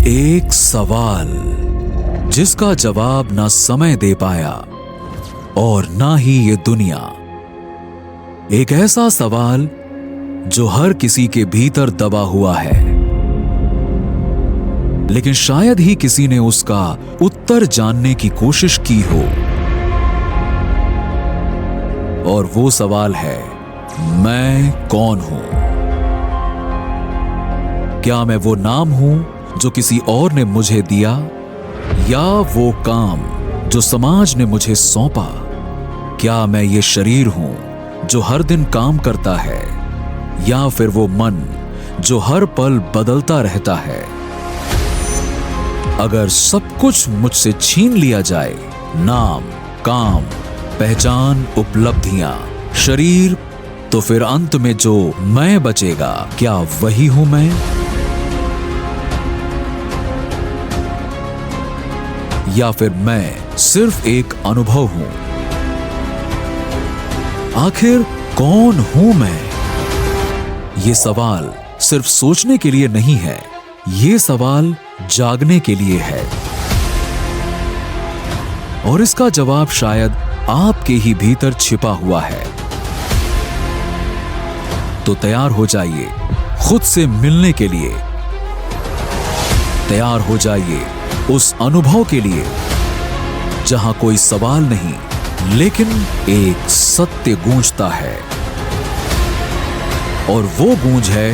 एक सवाल जिसका जवाब ना समय दे पाया और ना ही ये दुनिया। एक ऐसा सवाल जो हर किसी के भीतर दबा हुआ है, लेकिन शायद ही किसी ने उसका उत्तर जानने की कोशिश की हो। और वो सवाल है, मैं कौन हूं? क्या मैं वो नाम हूं जो किसी और ने मुझे दिया, या वो काम जो समाज ने मुझे सौंपा? क्या मैं ये शरीर हूं जो हर दिन काम करता है, या फिर वो मन जो हर पल बदलता रहता है? अगर सब कुछ मुझसे छीन लिया जाए, नाम, काम, पहचान, उपलब्धियां, शरीर, तो फिर अंत में जो मैं बचेगा, क्या वही हूं मैं? या फिर मैं सिर्फ एक अनुभव हूं? आखिर कौन हूं मैं? ये सवाल सिर्फ सोचने के लिए नहीं है, ये सवाल जागने के लिए है। और इसका जवाब शायद आपके ही भीतर छिपा हुआ है। तो तैयार हो जाइए खुद से मिलने के लिए। तैयार हो जाइए उस अनुभव के लिए जहां कोई सवाल नहीं, लेकिन एक सत्य गूंजता है। और वो गूंज है,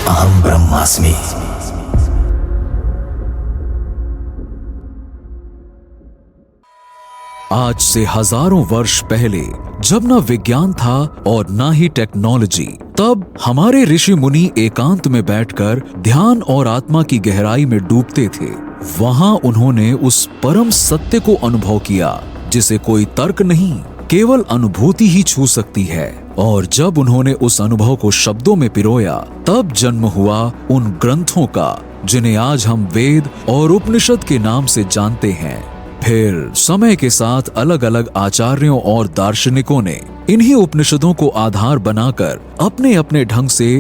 अहम ब्रह्मास्मि। आज से हजारों वर्ष पहले, जब ना विज्ञान था और ना ही टेक्नोलॉजी, तब हमारे ऋषि मुनि एकांत में बैठकर ध्यान और आत्मा की गहराई में डूबते थे। वहां उन्होंने उस परम सत्य को अनुभव किया जिसे कोई तर्क नहीं, केवल अनुभूति ही छू सकती है। और जब उन्होंने उस अनुभव को शब्दों में पिरोया, तब जन्म हुआ उन ग्रंथों का जिन्हें आज हम वेद और उपनिषद के नाम से जानते हैं। फिर समय के साथ अलग अलग आचार्यों और दार्शनिकों ने इन्हीं उपनिषदों को आधार बनाकर अपने अपने ढंग से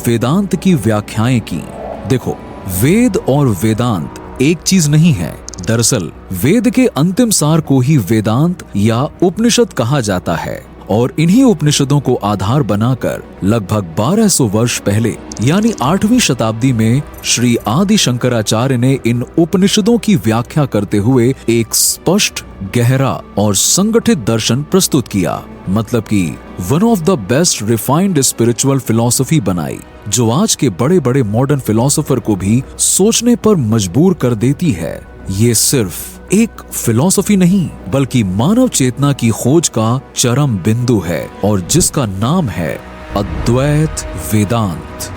वेदांत की व्याख्याएं की। देखो, वेद और वेदांत एक चीज नहीं है। दरअसल वेद के अंतिम सार को ही वेदांत या उपनिषद कहा जाता है। और इन्हीं उपनिषदों को आधार बनाकर लगभग 1200 वर्ष पहले, यानी 8वीं शताब्दी में, श्री आदि शंकराचार्य ने इन उपनिषदों की व्याख्या करते हुए एक स्पष्ट, गहरा और संगठित दर्शन प्रस्तुत किया। मतलब कि one of the best refined spiritual philosophy बनाई, जो आज के बड़े बड़े मॉडर्न फिलोसोफर को भी सोचने पर मजबूर कर देती है। ये सिर्फ एक फिलॉसफी नहीं, बल्कि मानव चेतना की खोज का चरम बिंदु है, और जिसका नाम है अद्वैत वेदांत।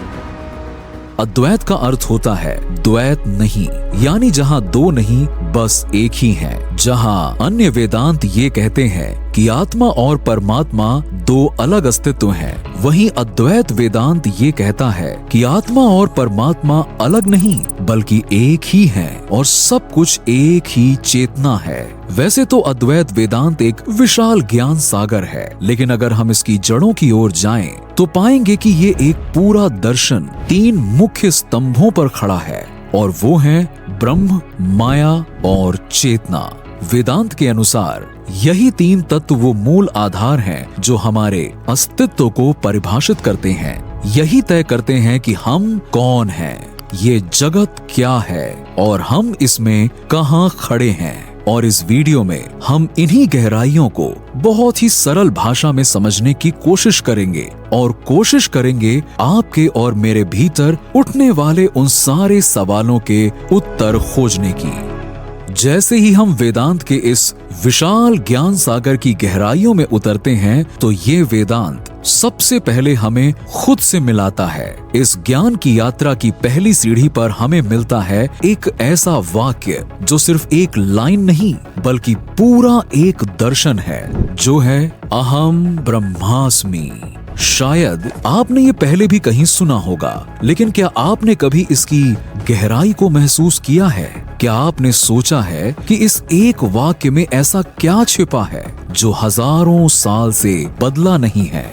अद्वैत का अर्थ होता है द्वैत नहीं, यानी जहां दो नहीं, बस एक ही है। जहां अन्य वेदांत ये कहते हैं कि आत्मा और परमात्मा दो अलग अस्तित्व हैं, वहीं अद्वैत वेदांत ये कहता है कि आत्मा और परमात्मा अलग नहीं, बल्कि एक ही है और सब कुछ एक ही चेतना है। वैसे तो अद्वैत वेदांत एक विशाल ज्ञान सागर है, लेकिन अगर हम इसकी जड़ों की ओर जाएं, तो पाएंगे कि ये एक पूरा दर्शन 3 मुख्य स्तंभों पर खड़ा है, और वो है ब्रह्म, माया और चेतना। वेदांत के अनुसार यही 3 तत्व वो मूल आधार हैं जो हमारे अस्तित्व को परिभाषित करते हैं। यही तय करते हैं कि हम कौन हैं, ये जगत क्या है और हम इसमें कहां खड़े हैं। और इस वीडियो में हम इन्हीं गहराइयों को बहुत ही सरल भाषा में समझने की कोशिश करेंगे, और कोशिश करेंगे आपके और मेरे भीतर उठने वाले उन सारे सवालों के उत्तर खोजने की। जैसे ही हम वेदांत के इस विशाल ज्ञान सागर की गहराइयों में उतरते हैं, तो ये वेदांत सबसे पहले हमें खुद से मिलाता है। इस ज्ञान की यात्रा की पहली सीढ़ी पर हमें मिलता है एक ऐसा वाक्य जो सिर्फ एक लाइन नहीं, बल्कि पूरा एक दर्शन है, जो है अहम ब्रह्मास्मि। शायद आपने ये पहले भी कहीं सुना होगा, लेकिन क्या आपने कभी इसकी गहराई को महसूस किया है? क्या आपने सोचा है कि इस एक वाक्य में ऐसा क्या छिपा है जो हजारों साल से बदला नहीं है?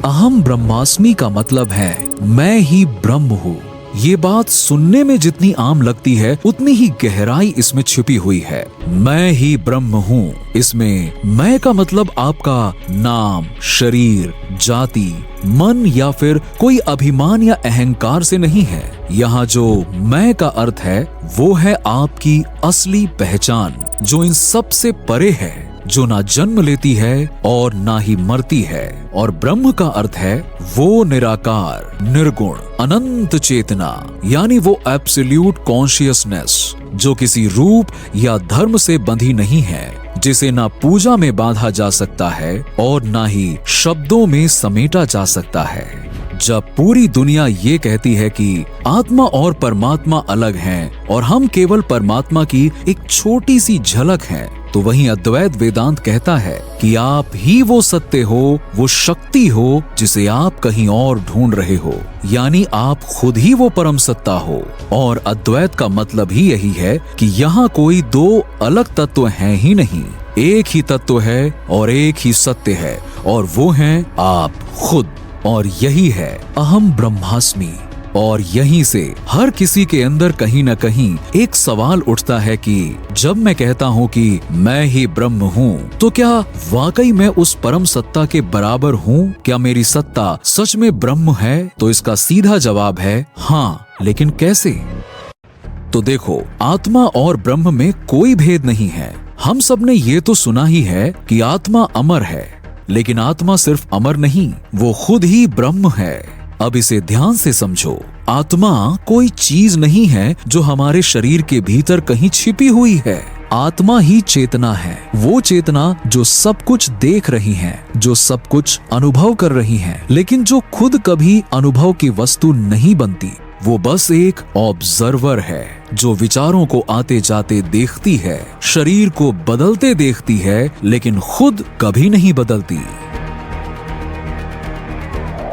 अहम ब्रह्मास्मि का मतलब है मैं ही ब्रह्म हूँ, ये बात सुनने में जितनी आम लगती है उतनी ही गहराई इसमें छिपी हुई है। मैं ही ब्रह्म हूँ, इसमें मैं का मतलब आपका नाम, शरीर, जाति, मन या फिर कोई अभिमान या अहंकार से नहीं है। यहाँ जो मैं का अर्थ है वो है आपकी असली पहचान, जो इन सब से परे है, जो ना जन्म लेती है और ना ही मरती है। और ब्रह्म का अर्थ है वो निराकार, निर्गुण, अनंत चेतना, यानी वो एब्सोल्यूट कॉन्शियसनेस जो किसी रूप या धर्म से बंधी नहीं है, जिसे ना पूजा में बांधा जा सकता है और ना ही शब्दों में समेटा जा सकता है। जब पूरी दुनिया ये कहती है कि आत्मा और परमात्मा अलग हैं और हम केवल परमात्मा की एक छोटी सी झलक हैं, तो वहीं अद्वैत वेदांत कहता है कि आप ही वो सत्य हो, वो शक्ति हो जिसे आप कहीं और ढूंढ रहे हो, यानी आप खुद ही वो परम सत्ता हो। और अद्वैत का मतलब ही यही है कि यहाँ कोई दो अलग तत्व हैं ही नहीं, एक ही तत्व है और एक ही सत्य है, और वो हैं आप खुद। और यही है अहम ब्रह्मास्मि। और यहीं से हर किसी के अंदर कहीं न कहीं एक सवाल उठता है कि जब मैं कहता हूँ कि मैं ही ब्रह्म हूँ, तो क्या वाकई मैं उस परम सत्ता के बराबर हूँ? क्या मेरी सत्ता सच में ब्रह्म है? तो इसका सीधा जवाब है हाँ, लेकिन कैसे? तो देखो, आत्मा और ब्रह्म में कोई भेद नहीं है। हम सब ने ये तो सुना ही है कि आत्मा अमर है, लेकिन आत्मा सिर्फ अमर नहीं, वो खुद ही ब्रह्म है। अब इसे ध्यान से समझो, आत्मा कोई चीज नहीं है जो हमारे शरीर के भीतर कहीं छिपी हुई है। आत्मा ही चेतना है, वो चेतना जो सब कुछ देख रही है, जो सब कुछ अनुभव कर रही है, लेकिन जो खुद कभी अनुभव की वस्तु नहीं बनती। वो बस एक ऑब्जर्वर है जो विचारों को आते जाते देखती है, शरीर को बदलते देखती है, लेकिन खुद कभी नहीं बदलती।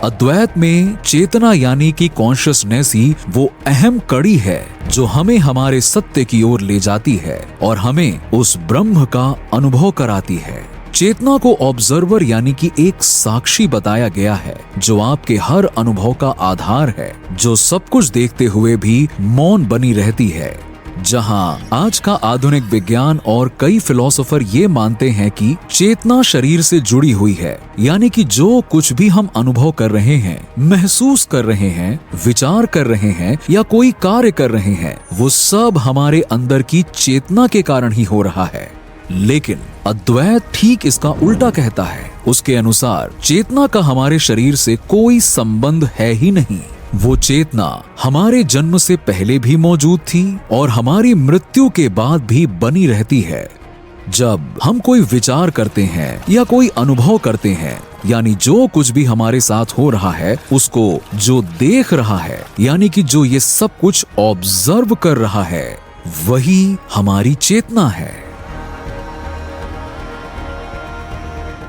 अद्वैत में चेतना यानी कि कॉन्शियसनेस ही वो अहम कड़ी है जो हमें हमारे सत्य की ओर ले जाती है और हमें उस ब्रह्म का अनुभव कराती है। चेतना को ऑब्जर्वर यानी कि एक साक्षी बताया गया है, जो आपके हर अनुभव का आधार है, जो सब कुछ देखते हुए भी मौन बनी रहती है। जहां आज का आधुनिक विज्ञान और कई फिलोसोफर ये मानते हैं कि चेतना शरीर से जुड़ी हुई है, यानी कि जो कुछ भी हम अनुभव कर रहे हैं, महसूस कर रहे हैं, विचार कर रहे हैं या कोई कार्य कर रहे हैं, वो सब हमारे अंदर की चेतना के कारण ही हो रहा है। लेकिन अद्वैत ठीक इसका उल्टा कहता है। उसके अनुसार चेतना का हमारे शरीर से कोई संबंध है ही नहीं। वो चेतना हमारे जन्म से पहले भी मौजूद थी और हमारी मृत्यु के बाद भी बनी रहती है। जब हम कोई विचार करते हैं या कोई अनुभव करते हैं, यानी जो कुछ भी हमारे साथ हो रहा है, उसको जो देख रहा है, यानी कि जो ये सब कुछ ऑब्जर्व कर रहा है, वही हमारी चेतना है।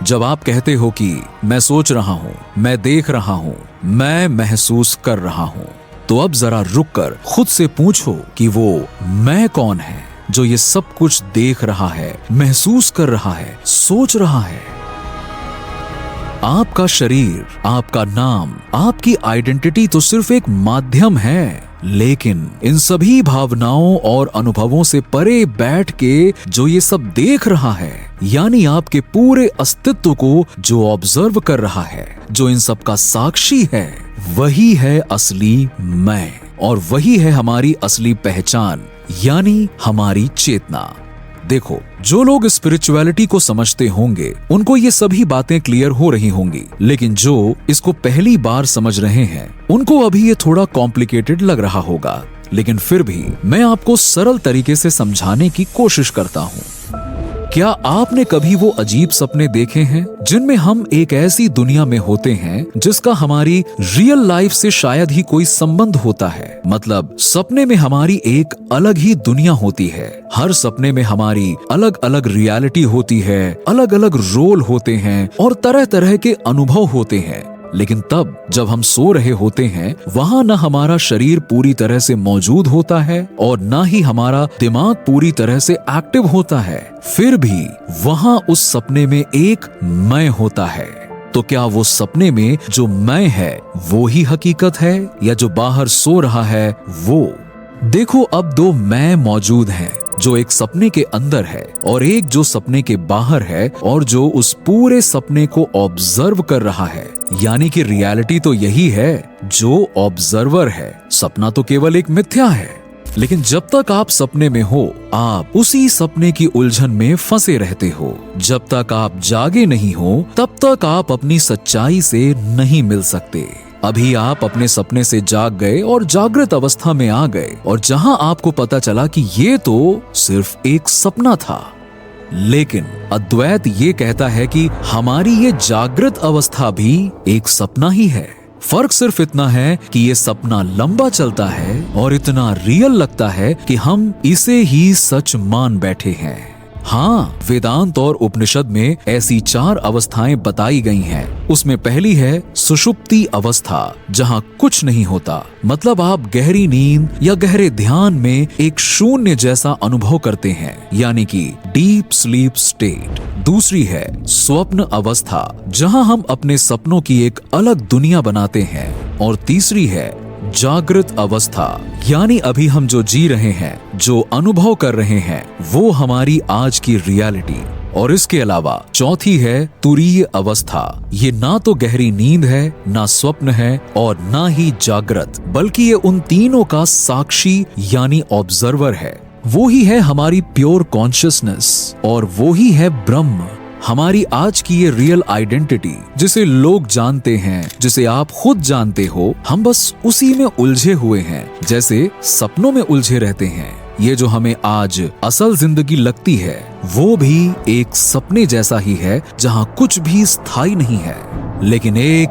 जब आप कहते हो कि मैं सोच रहा हूँ, मैं देख रहा हूँ, मैं महसूस कर रहा हूँ, तो अब जरा रुककर खुद से पूछो कि वो मैं कौन है जो ये सब कुछ देख रहा है, महसूस कर रहा है, सोच रहा है। आपका शरीर, आपका नाम, आपकी आइडेंटिटी तो सिर्फ एक माध्यम है, लेकिन इन सभी भावनाओं और अनुभवों से परे बैठ के जो ये सब देख रहा है, यानी आपके पूरे अस्तित्व को जो ऑब्जर्व कर रहा है, जो इन सब का साक्षी है, वही है असली मैं, और वही है हमारी असली पहचान, यानी हमारी चेतना। देखो, जो लोग स्पिरिचुअलिटी को समझते होंगे उनको ये सभी बातें क्लियर हो रही होंगी, लेकिन जो इसको पहली बार समझ रहे हैं उनको अभी ये थोड़ा कॉम्प्लिकेटेड लग रहा होगा। लेकिन फिर भी मैं आपको सरल तरीके से समझाने की कोशिश करता हूँ। क्या आपने कभी वो अजीब सपने देखे हैं जिनमें हम एक ऐसी दुनिया में होते हैं जिसका हमारी रियल लाइफ से शायद ही कोई संबंध होता है? मतलब सपने में हमारी एक अलग ही दुनिया होती है। हर सपने में हमारी अलग अलग रियलिटी होती है, अलग अलग रोल होते हैं और तरह तरह के अनुभव होते हैं। लेकिन तब जब हम सो रहे होते हैं, वहाँ न हमारा शरीर पूरी तरह से मौजूद होता है और न ही हमारा दिमाग पूरी तरह से एक्टिव होता है। फिर भी वहाँ उस सपने में एक मैं होता है। तो क्या वो सपने में जो मैं है वो ही हकीकत है, या जो बाहर सो रहा है वो? देखो, अब दो मैं मौजूद हैं, जो एक सपने के अंदर है और एक जो सपने के बाहर है, और जो उस पूरे सपने को ऑब्जर्व कर रहा है। यानी कि रियलिटी तो यही है, जो ऑब्जर्वर है। सपना तो केवल एक मिथ्या है। लेकिन जब तक आप सपने में हो, आप उसी सपने की उलझन में फंसे रहते हो। जब तक आप जागे नहीं हो, तब तक आप अपनी सच्चाई से नहीं मिल सकते। अभी आप अपने सपने से जाग गए और जागृत अवस्था में आ गए, और जहां आपको पता चला कि ये तो सिर्फ एक सपना था। लेकिन अद्वैत ये कहता है कि हमारी ये जागृत अवस्था भी एक सपना ही है। फर्क सिर्फ इतना है कि ये सपना लंबा चलता है और इतना रियल लगता है कि हम इसे ही सच मान बैठे हैं। हाँ, वेदांत और उपनिषद में ऐसी 4 अवस्थाएं बताई गई हैं। उसमें पहली है सुषुप्ति अवस्था, जहाँ कुछ नहीं होता। मतलब आप गहरी नींद या गहरे ध्यान में एक शून्य जैसा अनुभव करते हैं, यानी कि डीप स्लीप स्टेट। दूसरी है स्वप्न अवस्था, जहाँ हम अपने सपनों की एक अलग दुनिया बनाते हैं। और तीसरी है जागृत अवस्था, यानी अभी हम जो जी रहे हैं, जो अनुभव कर रहे हैं, वो हमारी आज की रियलिटी। और इसके अलावा चौथी है तुरीय अवस्था। ये ना तो गहरी नींद है, ना स्वप्न है, और ना ही जागृत, बल्कि ये उन तीनों का साक्षी यानी ऑब्जर्वर है। वो ही है हमारी प्योर कॉन्शियसनेस, और वो ही है ब्रह्म, हमारी आज की ये रियल आइडेंटिटी, जिसे लोग जानते हैं, जिसे आप खुद जानते हो। हम बस उसी में उलझे हुए हैं, जैसे सपनों में उलझे रहते हैं। ये जो हमें आज असल जिंदगी लगती है, वो भी एक सपने जैसा ही है, जहाँ कुछ भी स्थायी नहीं है। लेकिन एक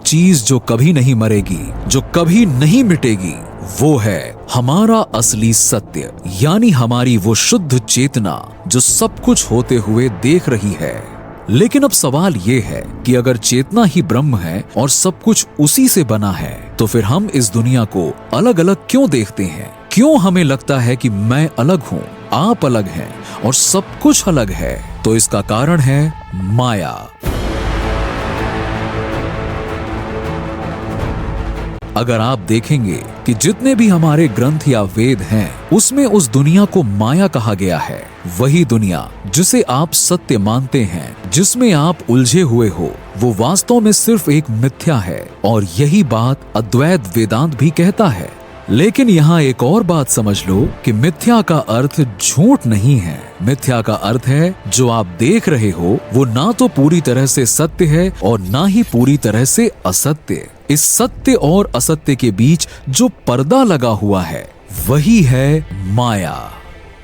चीज जो कभी नहीं मरेगी, जो कभी नहीं मिटेगी, वो है हमारा असली सत्य, यानी हमारी वो शुद्ध चेतना जो सब कुछ होते हुए देख रही है। लेकिन अब सवाल ये है कि अगर चेतना ही ब्रह्म है और सब कुछ उसी से बना है, तो फिर हम इस दुनिया को अलग अलग क्यों देखते हैं? क्यों हमें लगता है कि मैं अलग हूँ, आप अलग हैं और सब कुछ अलग है? तो इसका कारण है माया। अगर आप देखेंगे कि जितने भी हमारे ग्रंथ या वेद हैं, उसमें उस दुनिया को माया कहा गया है। वही दुनिया जिसे आप सत्य मानते हैं, जिसमें आप उलझे हुए हो, वो वास्तव में सिर्फ एक मिथ्या है। और यही बात अद्वैत वेदांत भी कहता है। लेकिन यहाँ एक और बात समझ लो कि मिथ्या का अर्थ झूठ नहीं है। मिथ्या का अर्थ है जो आप देख रहे हो, वो ना तो पूरी तरह से सत्य है और ना ही पूरी तरह से असत्य। इस सत्य और असत्य के बीच जो पर्दा लगा हुआ है, वही है माया।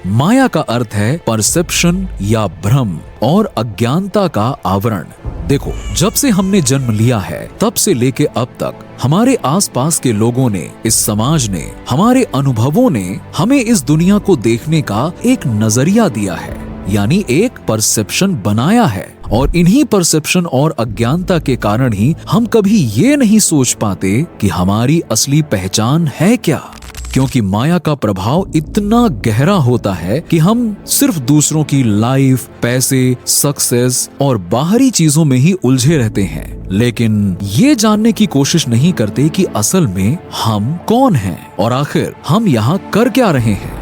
माया का अर्थ है परसेप्शन या भ्रम और अज्ञानता का आवरण। देखो, जब से हमने जन्म लिया है, तब से लेके अब तक हमारे आसपास के लोगों ने, इस समाज ने, हमारे अनुभवों ने हमें इस दुनिया को देखने का एक नजरिया दिया है, यानी एक परसेप्शन बनाया है। और इन्हीं परसेप्शन और अज्ञानता के कारण ही हम कभी ये नहीं सोच पाते कि हमारी असली पहचान है क्या। क्योंकि माया का प्रभाव इतना गहरा होता है कि हम सिर्फ दूसरों की लाइफ, पैसे, सक्सेस और बाहरी चीजों में ही उलझे रहते हैं, लेकिन ये जानने की कोशिश नहीं करते कि असल में हम कौन हैं और आखिर हम यहाँ कर क्या रहे हैं।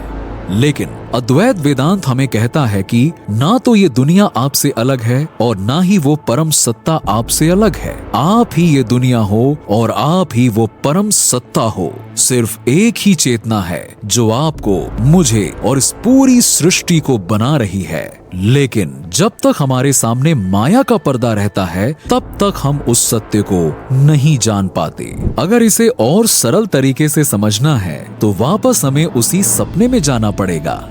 लेकिन अद्वैत वेदांत हमें कहता है कि ना तो ये दुनिया आपसे अलग है और ना ही वो परम सत्ता आपसे अलग है। आप ही ये दुनिया हो और आप ही वो परम सत्ता हो। सिर्फ एक ही चेतना है जो आपको, मुझे और इस पूरी सृष्टि को बना रही है। लेकिन जब तक हमारे सामने माया का पर्दा रहता है, तब तक हम उस सत्य को नहीं जान पाते। अगर इसे और सरल तरीके से समझना है तो वापस हमें उसी सपने में जाना पड़ेगा।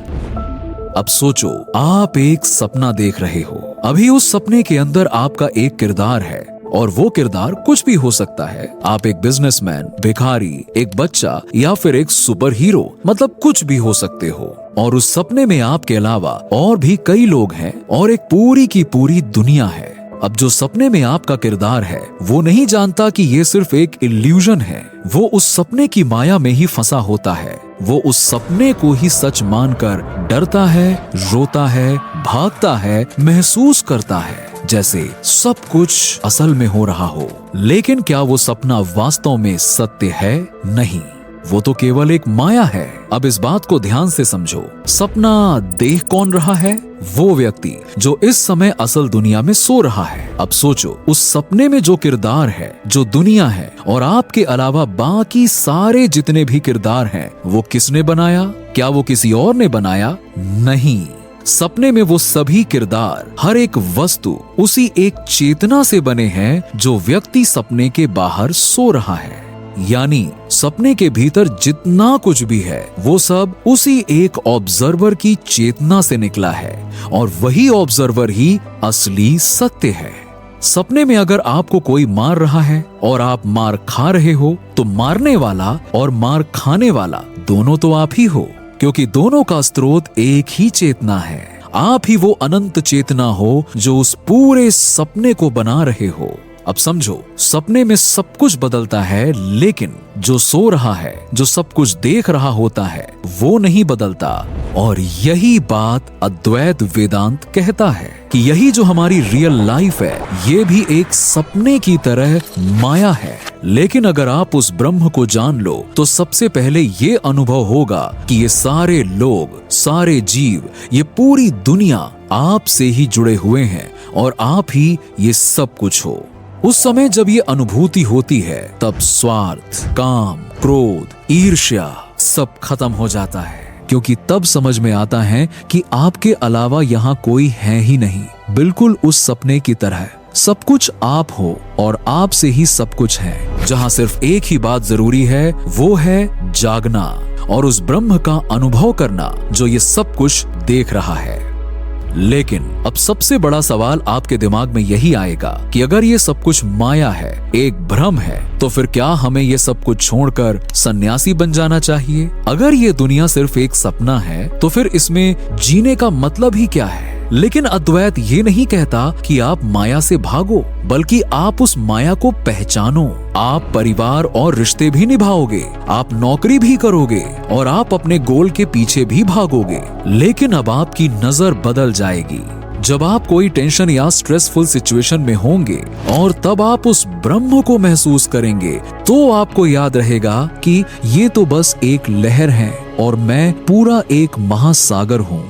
अब सोचो, आप एक सपना देख रहे हो। अभी उस सपने के अंदर आपका एक किरदार है और वो किरदार कुछ भी हो सकता है। आप एक बिजनेसमैन, भिखारी, एक बच्चा या फिर एक सुपर हीरो, मतलब कुछ भी हो सकते हो। और उस सपने में आपके अलावा और भी कई लोग हैं और एक पूरी की पूरी दुनिया है। अब जो सपने में आपका किरदार है, वो नहीं जानता कि ये सिर्फ एक इल्यूजन है। वो उस सपने की माया में ही फंसा होता है। वो उस सपने को ही सच मानकर डरता है, रोता है, भागता है, महसूस करता है। जैसे सब कुछ असल में हो रहा हो। लेकिन क्या वो सपना वास्तव में सत्य है? नहीं, वो तो केवल एक माया है। अब इस बात को ध्यान से समझो। सपना देख कौन रहा है? वो व्यक्ति जो इस समय असल दुनिया में सो रहा है। अब सोचो, उस सपने में जो किरदार है, जो दुनिया है और आपके अलावा बाकी सारे जितने भी किरदार हैं, वो किसने बनाया? क्या वो किसी और ने बनाया? नहीं, सपने में वो सभी किरदार, हर एक वस्तु उसी एक चेतना से बने हैं जो व्यक्ति सपने के बाहर सो रहा है। यानी सपने के भीतर जितना कुछ भी है वो सब उसी एक ऑब्जर्वर की चेतना से निकला है और वही ऑब्जर्वर ही असली सत्य है। सपने में अगर आपको कोई मार रहा है और आप मार खा रहे हो, तो मारने वाला और मार खाने वाला दोनों तो आप ही हो, क्योंकि दोनों का स्रोत एक ही चेतना है। आप ही वो अनंत चेतना हो जो उस पूरे सपने को बना रहे हो। अब समझो, सपने में सब कुछ बदलता है, लेकिन जो सो रहा है, जो सब कुछ देख रहा होता है, वो नहीं बदलता। और यही बात अद्वैत वेदांत कहता है कि यही जो हमारी रियल लाइफ है, ये भी एक सपने की तरह माया है। लेकिन अगर आप उस ब्रह्म को जान लो, तो सबसे पहले ये अनुभव होगा कि ये सारे लोग, सारे जीव, ये पूरी दुनिया आपसे ही जुड़े हुए हैं और आप ही ये सब कुछ हो। उस समय जब ये अनुभूति होती है, तब स्वार्थ, काम, क्रोध, ईर्ष्या सब खत्म हो जाता है, क्योंकि तब समझ में आता है कि आपके अलावा यहाँ कोई है ही नहीं। बिल्कुल उस सपने की तरह सब कुछ आप हो और आप से ही सब कुछ है, जहाँ सिर्फ एक ही बात जरूरी है, वो है जागना और उस ब्रह्म का अनुभव करना जो ये सब कुछ देख रहा है। लेकिन अब सबसे बड़ा सवाल आपके दिमाग में यही आएगा कि अगर ये सब कुछ माया है, एक भ्रम है, तो फिर क्या हमें ये सब कुछ छोड़कर सन्यासी बन जाना चाहिए? अगर ये दुनिया सिर्फ एक सपना है, तो फिर इसमें जीने का मतलब ही क्या है? लेकिन अद्वैत ये नहीं कहता कि आप माया से भागो, बल्कि आप उस माया को पहचानो। आप परिवार और रिश्ते भी निभाओगे, आप नौकरी भी करोगे और आप अपने गोल के पीछे भी भागोगे। लेकिन अब आपकी नजर बदल जाएगी जब आप कोई टेंशन या स्ट्रेसफुल सिचुएशन में होंगे और तब आप उस ब्रह्म को महसूस करेंगे, तो आपको याद रहेगा कि ये तो बस एक लहर है और मैं पूरा एक महासागर हूँ।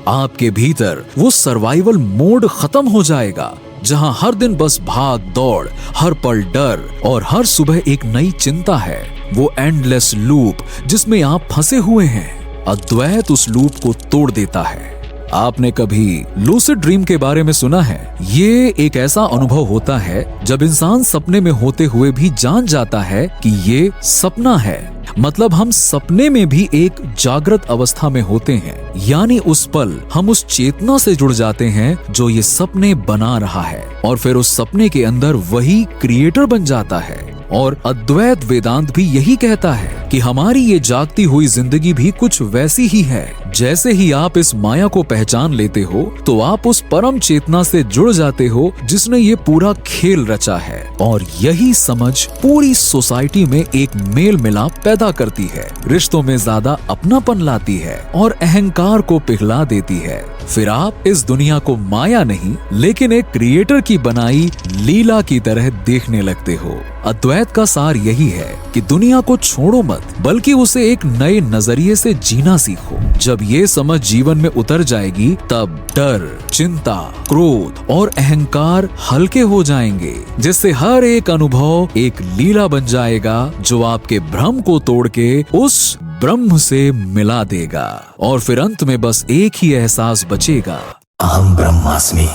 आपके भीतर वो सर्वाइवल मोड खत्म हो जाएगा, जहां हर दिन बस भाग दौड़, हर पल डर और हर सुबह एक नई चिंता है। वो एंडलेस लूप जिसमें आप फंसे हुए हैं, अद्वैत उस लूप को तोड़ देता है। आपने कभी लूसिड ड्रीम के बारे में सुना है? ये एक ऐसा अनुभव होता है जब इंसान सपने में होते हुए भी जान जाता है कि ये सपना है। मतलब हम सपने में भी एक जागृत अवस्था में होते हैं, यानी उस पल हम उस चेतना से जुड़ जाते हैं जो ये सपने बना रहा है और फिर उस सपने के अंदर वही क्रिएटर बन जाता है। और अद्वैत वेदांत भी यही कहता है कि हमारी ये जागती हुई जिंदगी भी कुछ वैसी ही है। जैसे ही आप इस माया को पहचान लेते हो, तो आप उस परम चेतना से जुड़ जाते हो जिसने ये पूरा खेल रचा है। और यही समझ पूरी सोसाइटी में एक मेल मिलाप पैदा करती है, रिश्तों में ज्यादा अपनापन लाती है और अहंकार को पिघला देती है। फिर आप इस दुनिया को माया नहीं, लेकिन एक क्रिएटर की बनाई लीला की तरह देखने लगते हो। अद्वैत का सार यही है कि दुनिया को छोड़ो मत, बल्कि उसे एक नए नजरिए से जीना सीखो। जब ये समझ जीवन में उतर जाएगी, तब डर, चिंता, क्रोध और अहंकार हल्के हो जाएंगे, जिससे हर एक अनुभव एक लीला बन जाएगा जो आपके भ्रम को तोड़ के उस ब्रह्म से मिला देगा। और फिर अंत में बस एक ही एहसास बचेगा, अहम ब्रह्मास्मि।